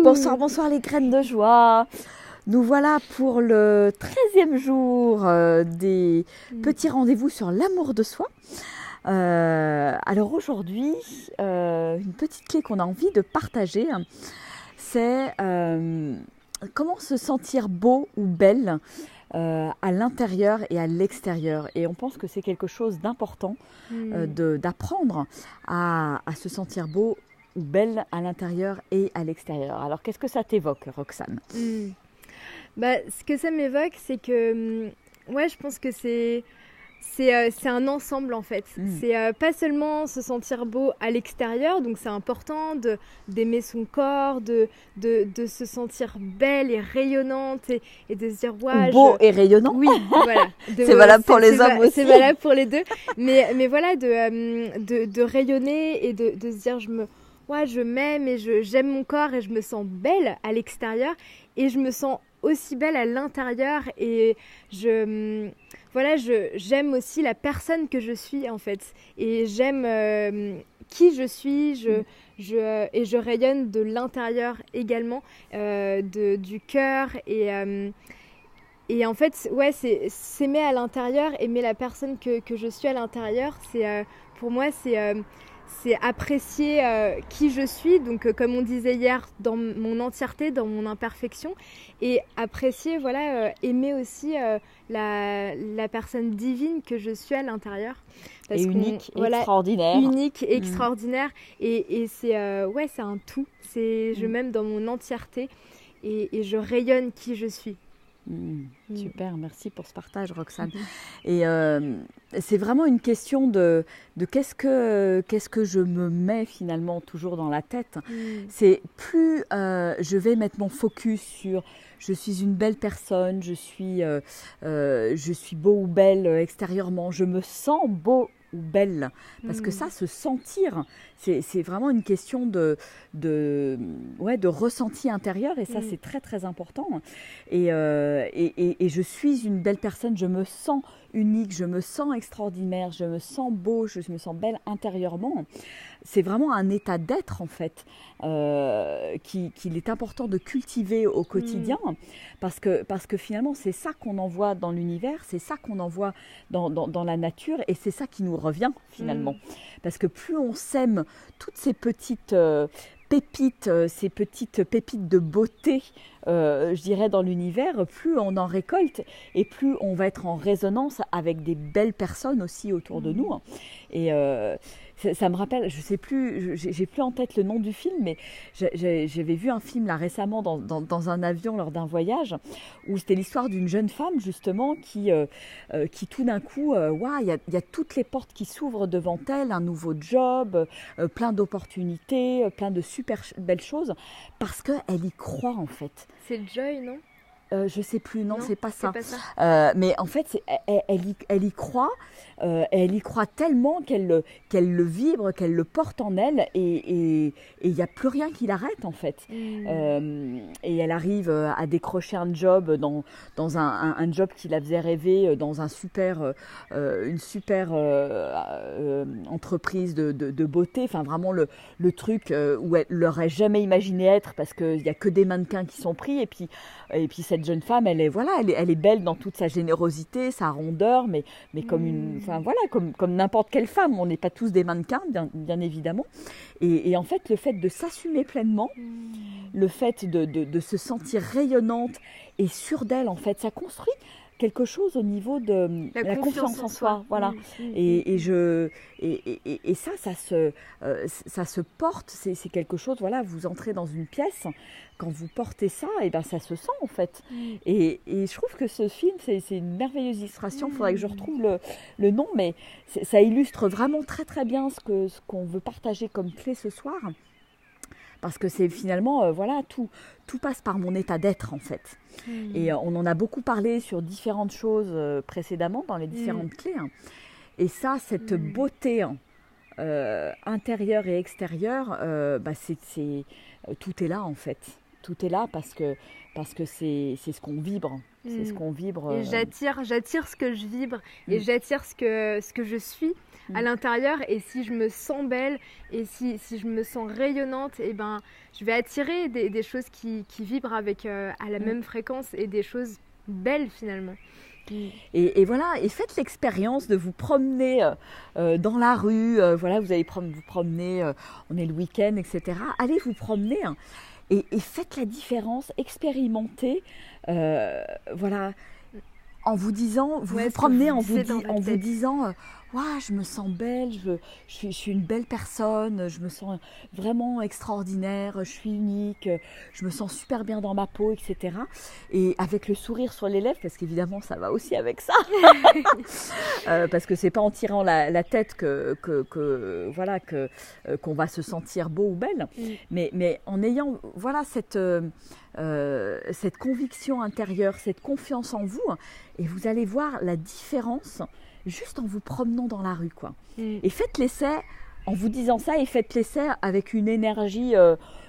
Bonsoir, bonsoir les graines de joie. Nous voilà pour le 13e jour des petits rendez-vous sur l'amour de soi. Alors aujourd'hui, une petite clé qu'on a envie de partager, c'est comment se sentir beau ou belle à l'intérieur et à l'extérieur. Et on pense que c'est quelque chose d'important d'apprendre à se sentir beau ou belle à l'intérieur et à l'extérieur. Alors qu'est-ce que ça t'évoque, Roxane? Ce que ça m'évoque, c'est que je pense que c'est un ensemble en fait. C'est pas seulement se sentir beau à l'extérieur, donc c'est important d'aimer son corps, de se sentir belle et rayonnante et de se dire beau et rayonnant. Oui, voilà. C'est valable pour les hommes aussi. C'est valable pour les deux. Mais voilà, de rayonner et de se dire je m'aime et j'aime mon corps et je me sens belle à l'extérieur et je me sens aussi belle à l'intérieur et j'aime aussi la personne que je suis en fait et j'aime qui je suis et je rayonne de l'intérieur également du cœur et en fait c'est s'aimer à l'intérieur, aimer la personne que je suis à l'intérieur, pour moi c'est apprécier qui je suis, donc comme on disait hier, dans mon entièreté, dans mon imperfection, et apprécier, aimer aussi la personne divine que je suis à l'intérieur. Et unique, extraordinaire. Unique, extraordinaire, et c'est un tout. Je m'aime dans mon entièreté et je rayonne qui je suis. Super, merci pour ce partage, Roxane. Et c'est vraiment une question de qu'est-ce que je me mets finalement toujours dans la tête. C'est plus je vais mettre mon focus sur je suis une belle personne, je suis beau ou belle extérieurement, je me sens beau ou belle, parce que ça, se sentir, c'est vraiment une question de ressenti intérieur, et ça c'est très très important. Et je suis une belle personne, je me sens unique, je me sens extraordinaire, je me sens beau, je me sens belle intérieurement. C'est vraiment un état d'être en fait qu'il est important de cultiver au quotidien, parce que finalement c'est ça qu'on envoie dans l'univers, c'est ça qu'on envoie dans la nature, et c'est ça qui nous revient finalement. Parce que plus on sème toutes ces petites pépites, ces petites pépites de beauté, je dirais, dans l'univers, plus on en récolte et plus on va être en résonance avec des belles personnes aussi autour de nous. Et ça me rappelle, je sais plus, j'ai plus en tête le nom du film, mais j'avais vu un film là récemment dans un avion lors d'un voyage, où c'était l'histoire d'une jeune femme justement qui tout d'un coup, il y a toutes les portes qui s'ouvrent devant elle, un nouveau job, plein d'opportunités, plein de super belles choses, parce qu'elle y croit en fait. C'est Joy, non ? Je sais plus, non, c'est pas ça. Pas ça. Mais en fait, elle y croit, elle y croit tellement qu'elle le vibre, qu'elle le porte en elle, et il n'y a plus rien qui l'arrête en fait. Et elle arrive à décrocher un job dans un job qui la faisait rêver, dans une super entreprise de beauté, enfin vraiment le truc où elle l'aurait jamais imaginé être, parce qu'il n'y a que des mannequins qui sont pris, et puis cette jeune femme, elle est belle dans toute sa générosité, sa rondeur, mais comme n'importe quelle femme. On n'est pas tous des mannequins, bien évidemment. Et en fait, le fait de s'assumer pleinement, le fait de se sentir rayonnante et sûre d'elle, en fait, ça construit quelque chose au niveau de la confiance en soi, voilà. Et ça se porte, c'est quelque chose, voilà, vous entrez dans une pièce, quand vous portez ça, et ben ça se sent en fait. Et je trouve que ce film, c'est une merveilleuse illustration. Il faudrait que je retrouve le nom, mais ça illustre vraiment très très bien ce qu'on veut partager comme clé ce soir. Parce que c'est finalement, tout passe par mon état d'être en fait. Et on en a beaucoup parlé sur différentes choses précédemment, dans les différentes clés. Et ça, cette beauté intérieure et extérieure, tout est là en fait. tout est là parce que c'est ce qu'on vibre. C'est ce qu'on vibre. Et j'attire ce que je vibre et j'attire ce que je suis à l'intérieur. Et si je me sens belle et si je me sens rayonnante, eh ben, je vais attirer des choses qui vibrent avec, à la même fréquence et des choses belles finalement. Et voilà, et faites l'expérience de vous promener dans la rue. Voilà, vous allez vous promener, on est le week-end, etc. Allez vous promener. Et faites la différence, expérimentez, voilà, en vous disant, vous promenez en vous disant, waouh, je me sens belle, je suis une belle personne, je me sens vraiment extraordinaire, je suis unique, je me sens super bien dans ma peau, etc. Et avec le sourire sur les lèvres, parce qu'évidemment ça va aussi avec ça, parce que c'est pas en tirant la tête qu'on va se sentir beau ou belle, mais en ayant voilà cette conviction intérieure, cette confiance en vous, et vous allez voir la différence juste en vous promenant dans la rue, quoi. Et faites l'essai en vous disant ça, et faites l'essai avec une énergie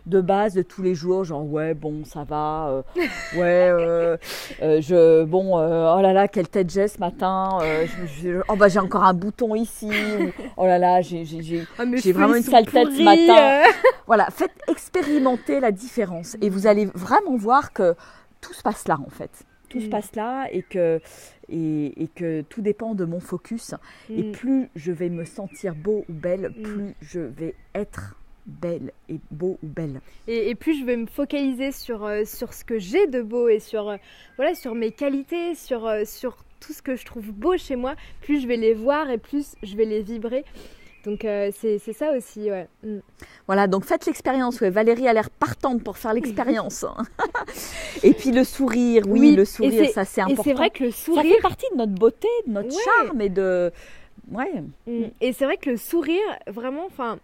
de base de tous les jours, genre ouais bon ça va, oh là là quelle tête j'ai ce matin, j'ai encore un bouton ici, ou, oh là là j'ai vraiment une sale tête ce matin. Voilà, faites expérimenter la différence et vous allez vraiment voir que tout se passe là en fait. Tout se passe là et que tout dépend de mon focus. Et plus je vais me sentir beau ou belle, plus je vais être belle et beau ou belle. Et plus je vais me focaliser sur ce que j'ai de beau et sur mes qualités, sur tout ce que je trouve beau chez moi, plus je vais les voir et plus je vais les vibrer. Donc c'est ça aussi, ouais. Voilà, donc faites l'expérience. Ouais. Valérie a l'air partante pour faire l'expérience. Et puis le sourire, le sourire, ça c'est important. Et c'est vrai que le sourire, ça fait partie de notre beauté, de notre charme et de... Ouais. Et c'est vrai que le sourire, vraiment, enfin...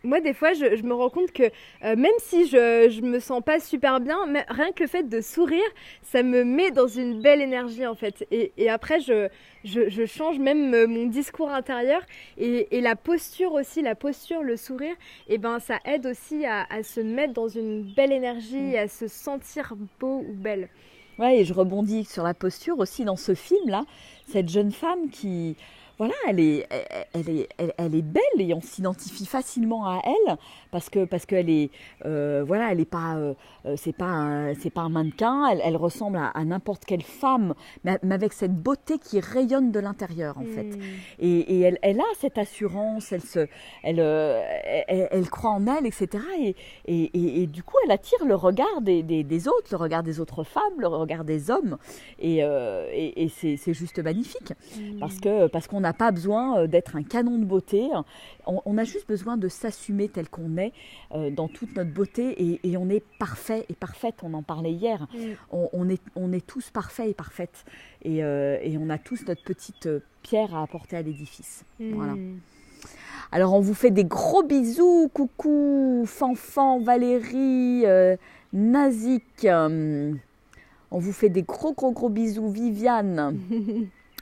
Moi, des fois, je me rends compte que même si je me sens pas super bien, mais rien que le fait de sourire, ça me met dans une belle énergie, en fait. Et après, je change même mon discours intérieur. Et la posture aussi, le sourire, et ben, ça aide aussi à se mettre dans une belle énergie et à se sentir beau ou belle. Ouais, et je rebondis sur la posture aussi dans ce film-là. Cette jeune femme qui... Voilà, elle est belle et on s'identifie facilement à elle parce qu'elle est, voilà, elle est pas, c'est pas un mannequin. Elle ressemble à n'importe quelle femme, mais avec cette beauté qui rayonne de l'intérieur en fait. Et elle a cette assurance, elle croit en elle, etc. Et du coup, elle attire le regard des autres, le regard des autres femmes, le regard des hommes. Et c'est juste magnifique parce qu'on n'a pas besoin d'être un canon de beauté, on a juste besoin de s'assumer tel qu'on est dans toute notre beauté et on est parfait et parfaite, on en parlait hier, on est tous parfaits et parfaites et on a tous notre petite pierre à apporter à l'édifice. Voilà. Alors on vous fait des gros bisous, coucou Fanfan, Valérie, Nazik, on vous fait des gros bisous, Viviane.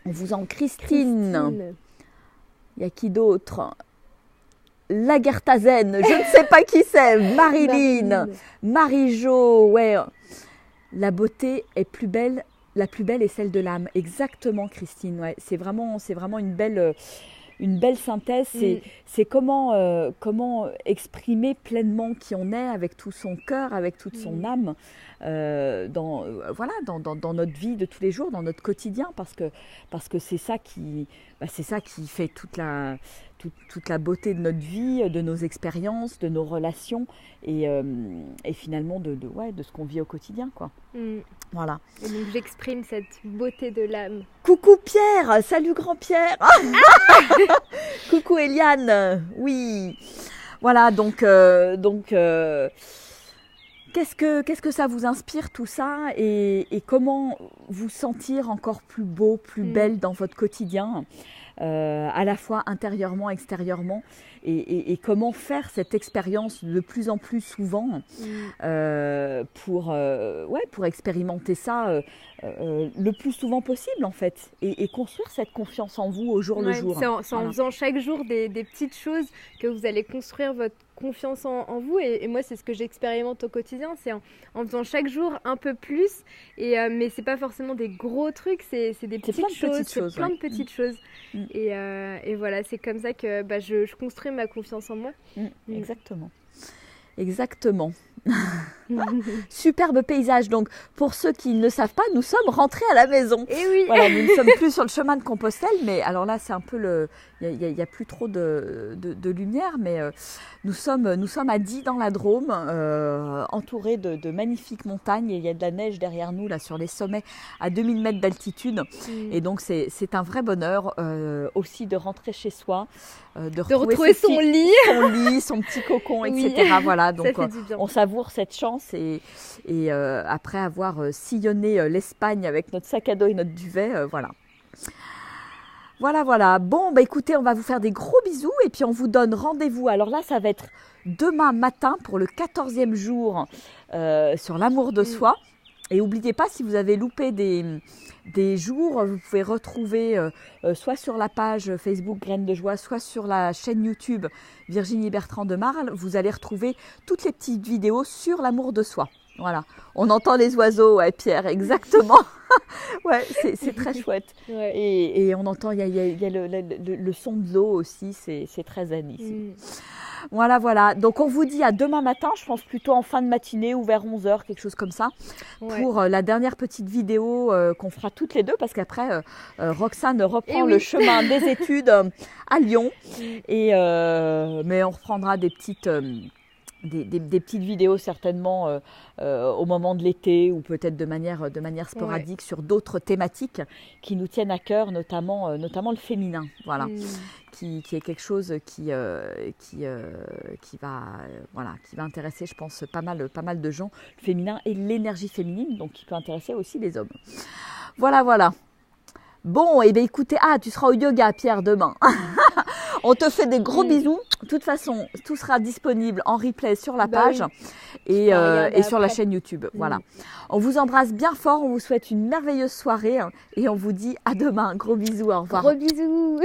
On vous en Christine. Il y a qui d'autre? Lagertazen, je ne sais pas qui c'est. Marilyn, Marie-Jo, ouais. La beauté est plus belle, la plus belle est celle de l'âme. Exactement, Christine. Ouais. C'est vraiment une belle synthèse. C'est comment exprimer pleinement qui on est avec tout son cœur, avec toute son âme. Dans notre vie de tous les jours, dans notre quotidien, parce que c'est ça qui fait toute la beauté de notre vie, de nos expériences, de nos relations et finalement de ce qu'on vit au quotidien, quoi. Voilà. Et donc j'exprime cette beauté de l'âme. Coucou Pierre, salut grand Pierre. Coucou Eliane, oui. Voilà, donc qu'est-ce que ça vous inspire tout ça et comment vous sentir encore plus beau, plus belle dans votre quotidien, à la fois intérieurement, extérieurement et comment faire cette expérience de plus en plus souvent pour expérimenter ça le plus souvent possible en fait et construire cette confiance en vous au jour le jour. C'est en faisant chaque jour des petites choses que vous allez construire votre confiance en vous. Et moi, c'est ce que j'expérimente au quotidien. C'est en faisant chaque jour un peu plus. Mais c'est pas forcément des gros trucs, c'est des petites choses. C'est plein de petites choses. Et voilà, c'est comme ça que je construis ma confiance en moi. Exactement. Exactement. Superbe paysage. Donc, pour ceux qui ne savent pas, nous sommes rentrés à la maison. Et oui. Voilà, nous ne sommes plus sur le chemin de Compostelle, mais alors là, c'est un peu il y a plus trop de lumière, mais nous sommes à Die dans la Drôme, entourés de magnifiques montagnes, et il y a de la neige derrière nous là sur les sommets à 2000 mètres d'altitude. Et donc c'est un vrai bonheur aussi de rentrer chez soi, de retrouver son lit, son petit cocon, etc. Voilà, donc on savoure cette chance et après avoir sillonné l'Espagne avec notre sac à dos et notre duvet, voilà. Voilà. Bon, écoutez, on va vous faire des gros bisous et puis on vous donne rendez-vous. Alors là, ça va être demain matin pour le 14e jour sur l'amour de soi. Et n'oubliez pas, si vous avez loupé des jours, vous pouvez retrouver soit sur la page Facebook Graines de Joie, soit sur la chaîne YouTube Virginie Bertrand de Marle. Vous allez retrouver toutes les petites vidéos sur l'amour de soi. Voilà, on entend les oiseaux, ouais, Pierre, exactement. Ouais, c'est très chouette. Ouais. Et on entend, il y a le son de l'eau aussi, c'est très zen ici. Voilà. Donc on vous dit à demain matin, je pense plutôt en fin de matinée ou vers 11h, quelque chose comme ça, pour la dernière petite vidéo qu'on fera toutes les deux, parce qu'après, Roxane reprend le chemin des études à Lyon. Mais on reprendra des petites vidéos certainement au moment de l'été ou peut-être de manière sporadique sur d'autres thématiques qui nous tiennent à cœur, notamment le féminin, voilà, qui est quelque chose qui va intéresser, je pense, pas mal de gens, le féminin et l'énergie féminine, donc qui peut intéresser aussi les hommes. Voilà. Bon, écoutez, tu seras au yoga, Pierre, demain. On te fait des gros bisous. De toute façon, tout sera disponible en replay sur la page et sur la chaîne YouTube. Voilà. On vous embrasse bien fort. On vous souhaite une merveilleuse soirée et on vous dit à demain. Gros bisous. Au revoir. Gros bisous.